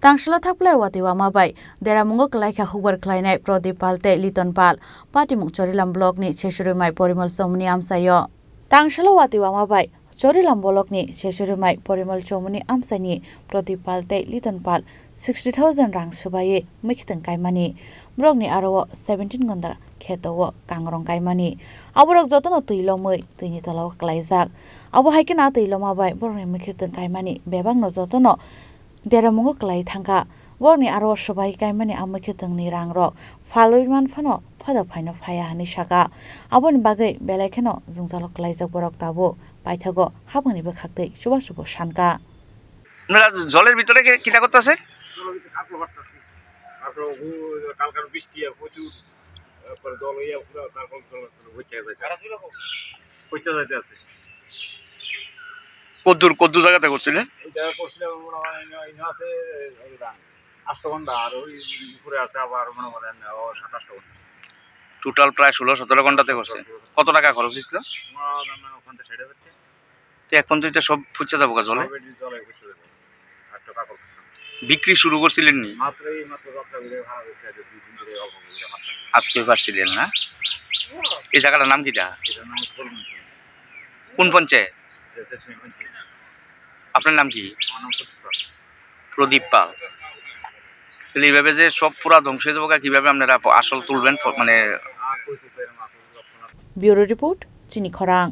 Tangshala thakplai watiwa mabai deramungo klaikha hubar khlainai Prodip Pal te Liton Pal Patimuk Chorilam block ni Cheshurumai Porimal Somni amsayo Tangshala watiwa mabai Chorilam block ni Cheshurumai Porimal Chomuni amsani Prodip Pal te Liton Pal 60,000 rang subaye mikhitang kaimani block ni aro 17 gonda khetowo kangrong kaimani aborok jotono tuilomoi tuini tolaw klaijak abo haikena tuiloma bai borni mikhitang kaimani bebang no jotono deramungo klai thangka borni aro sobai kaimani amukhetang ni rangrok faloi fano phada phaino phaya hani saka aboni bagai belaikheno jungzalo klaijak borok tabo paithago haboni bekhakte suba suba sanka আপনারা জলের ভিতরে কিটা করতেছে জলের ভিতরে কাপড় বাটতাছি তারপর কালকার বৃষ্টি প্রচুর তারপর জল হইয়া পুরো তারপর জল হইতে যাইতে আছে কদ্দুর জায়গাতে করছিলেন এটা করছিলাম মনে আছে 8 ঘন্টা আর ওই উপরে আছে আবার মনে করেন 27 ঘন্টা টোটাল প্রায় 16-17 ঘন্টাতে করছে কত টাকা খরচ হইছিল ওখান থেকে সাইডে যাচ্ছে তো এখন তো এটা সব ফুচে যাবো জলে জলে ফুচে যাবে আর তো কাপড় বিক্রি শুরু করছিলেন নি মাত্র যাত্রা ঘুরে ভাড়া হয়েছে আজ 2 দিন ধরে অল্প করে আজকে পারছিলেন না এই জায়গাটার নাম কিটা এটার নাম বলুন কোন পঞ্চায়েত এসএসমি পঞ্চায়েত আপনার নাম কি আমার নাম প্রদীপ পাল তাহলে এইভাবে যে সব পুরা ধ্বংস হয়ে যাবো কিভাবে আপনারা আসল তুলবেন মানে ব্যুরো রিপোর্ট চিনি খরাং।